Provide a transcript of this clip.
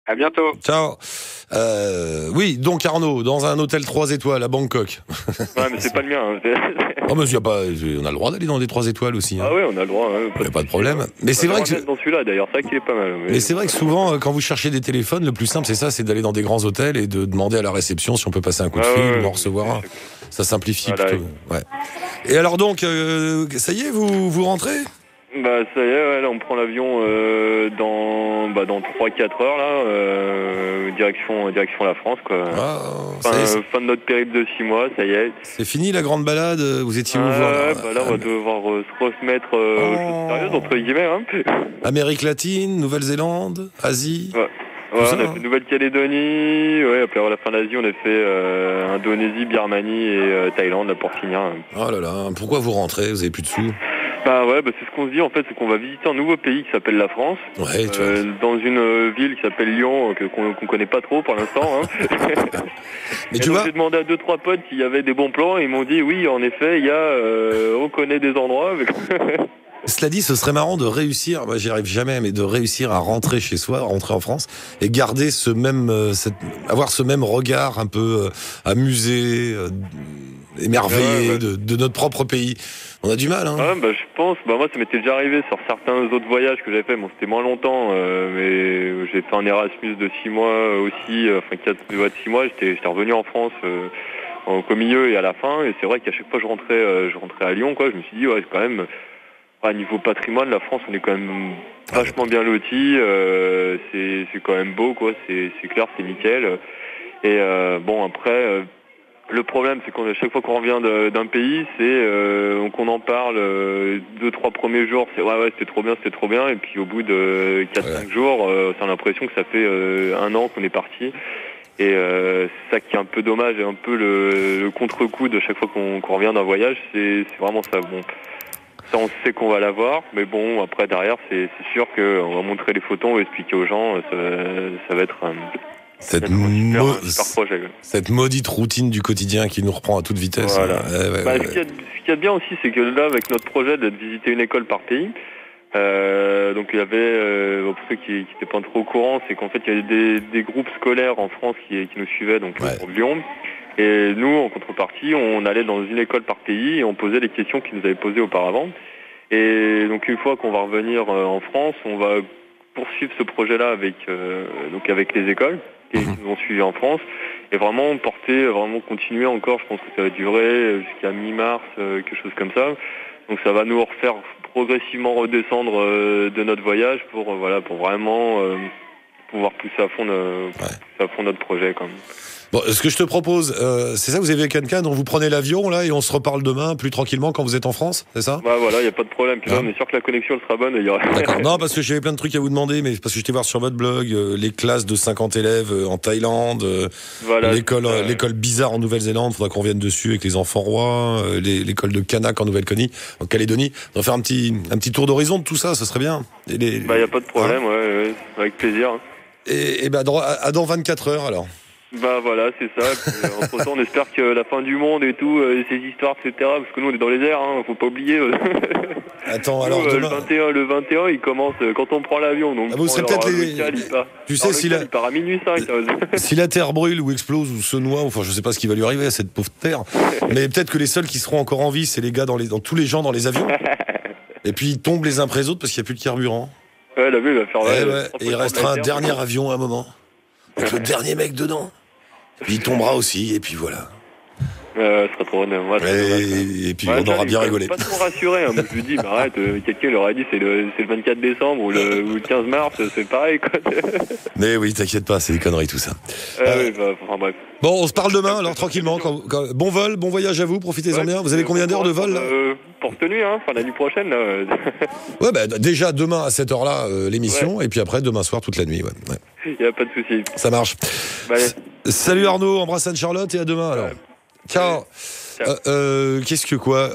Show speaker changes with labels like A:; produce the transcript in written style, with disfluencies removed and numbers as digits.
A: À bientôt.
B: Ciao. Oui, donc Arnaud, dans un hôtel 3 étoiles à Bangkok.
A: Ouais, mais c'est pas le mien.
B: Oh, mais on a le droit d'aller dans des 3 étoiles aussi.
A: Ah ouais, on a le droit.
B: Il n'y a pas de problème. Mais c'est vrai que
A: dans celui-là, d'ailleurs, c'est vrai qu'il est pas mal.
B: Mais c'est vrai que souvent, quand vous cherchez des téléphones, le plus simple, c'est ça, c'est d'aller dans des grands hôtels et de demander à la réception si on peut passer un coup de fil ou en recevoir un. Ça simplifie plutôt. Ouais. Et alors donc, ça y est, vous rentrez ?
A: Bah ça y est, là on prend l'avion dans 3-4 heures là, direction la France quoi. Fin de notre périple de 6 mois, ça y est.
B: C'est fini la grande balade, vous étiez où
A: là on va devoir se remettre aux choses sérieuses entre guillemets. Hein.
B: Amérique latine, Nouvelle-Zélande, Asie.
A: Ouais, on a fait Nouvelle-Calédonie, après à la fin de l'Asie on a fait Indonésie, Birmanie et Thaïlande là, pour finir.
B: Oh là là, pourquoi vous rentrez, vous avez plus de sous ?
A: C'est ce qu'on se dit en fait, c'est qu'on va visiter un nouveau pays qui s'appelle la France, dans une ville qui s'appelle Lyon, qu'on connaît pas trop pour l'instant. Hein.
B: Mais tu vois,
A: j'ai demandé à 2-3 potes s'il y avait des bons plans, et ils m'ont dit oui, en effet, on connaît des endroits.
B: Cela dit, ce serait marrant de réussir, j'y arrive jamais, mais de réussir à rentrer chez soi, rentrer en France, et garder avoir ce même regard un peu amusé, émerveillé de notre propre pays. On a du mal, hein.
A: Je pense, moi ça m'était déjà arrivé sur certains autres voyages que j'avais fait, c'était moins longtemps, mais j'ai fait un Erasmus de 6 mois aussi, 6 mois, j'étais revenu en France qu'au milieu et à la fin, et c'est vrai qu'à chaque fois je rentrais à Lyon, quoi, je me suis dit, c'est quand même, niveau patrimoine, la France, on est quand même vachement bien lotis, c'est quand même beau, quoi, c'est clair, c'est nickel, et après... Le problème, c'est qu'à chaque fois qu'on revient d'un pays, qu'on en parle 2-3 premiers jours, c'était trop bien, et puis au bout de 4-5 jours, t'as l'impression que ça fait 1 an qu'on est parti. Et c'est ça qui est un peu dommage, et un peu le contre-coup de chaque fois qu'on revient d'un voyage, c'est vraiment ça. Bon, ça on sait qu'on va l'avoir, mais bon, après derrière, c'est sûr qu'on va montrer les photos, on va expliquer aux gens, ça va être...
B: Cette maudite routine du quotidien qui nous reprend à toute vitesse.
A: Voilà. Ce qu'il y a de bien aussi, c'est que là, avec notre projet de visiter une école par pays, donc il y avait, pour ceux qui n'étaient pas trop au courant, c'est qu'en fait il y avait des groupes scolaires en France qui nous suivaient, donc pour Lyon. Et nous, en contrepartie, on allait dans une école par pays et on posait les questions qu'ils nous avaient posées auparavant. Et donc une fois qu'on va revenir en France, on va poursuivre ce projet-là avec les écoles qui nous ont suivis en France, et vraiment continuer encore. Je pense que ça va durer jusqu'à mi-mars, quelque chose comme ça. Donc ça va nous refaire progressivement redescendre de notre voyage pour vraiment pouvoir pousser à fond notre projet quand même.
B: Bon, ce que je te propose, c'est ça, vous avez quelqu'un dont vous prenez l'avion là et on se reparle demain plus tranquillement quand vous êtes en France, c'est ça ?
A: Voilà, il n'y a pas de problème. Puis là, on est sûr que la connexion elle sera bonne.
B: D'accord. Non, parce que j'avais plein de trucs à vous demander, mais parce que j'étais voir sur votre blog les classes de 50 élèves en Thaïlande, l'école bizarre en Nouvelle-Zélande, il faudra qu'on revienne dessus avec les enfants rois, l'école de Kanak en Nouvelle-Calédonie. On va faire un petit tour d'horizon de tout ça, ce serait bien.
A: Il n'y a pas de problème, avec plaisir.
B: Et dans 24 heures alors.
A: Voilà, c'est ça. Entre-temps, on espère que la fin du monde et tout, ces histoires, etc., parce que nous, on est dans les airs, faut pas oublier.
B: Attends, alors demain...
A: le 21, il commence quand on prend l'avion. Donc
B: vous serez peut-être
A: tu sais, il part à minuit 5.
B: Si la Terre brûle ou explose ou se noie, je sais pas ce qui va lui arriver à cette pauvre Terre, mais peut-être que les seuls qui seront encore en vie, c'est les gars dans tous les gens dans les avions. Et puis ils tombent les uns après les autres parce qu'il n'y a plus de carburant.
A: L'avion, il va faire...
B: Et il restera un dernier avion à un moment, avec le dernier mec dedans. Puis il tombera aussi, et puis voilà.
A: Ce sera trop honnête.
B: Et puis on aura bien rigolé.
A: Pas trop rassuré, hein. Je lui dis, arrête, quelqu'un leur a dit c'est le 24 décembre ou le 15 mars, c'est pareil, quoi.
B: Mais oui, t'inquiète pas, c'est des conneries tout ça.
A: Bref.
B: Bon, on se parle demain, alors tranquillement. Bon vol, bon voyage à vous, profitez-en bien. Vous avez combien d'heures de vol là
A: pour tenue, la nuit prochaine. Là.
B: Déjà demain à cette heure-là, l'émission, et puis après demain soir toute la nuit.
A: Il n'y a pas de souci.
B: Ça marche. Salut Arnaud, embrasse Anne-Charlotte et à demain alors. Ciao. Qu'est-ce que quoi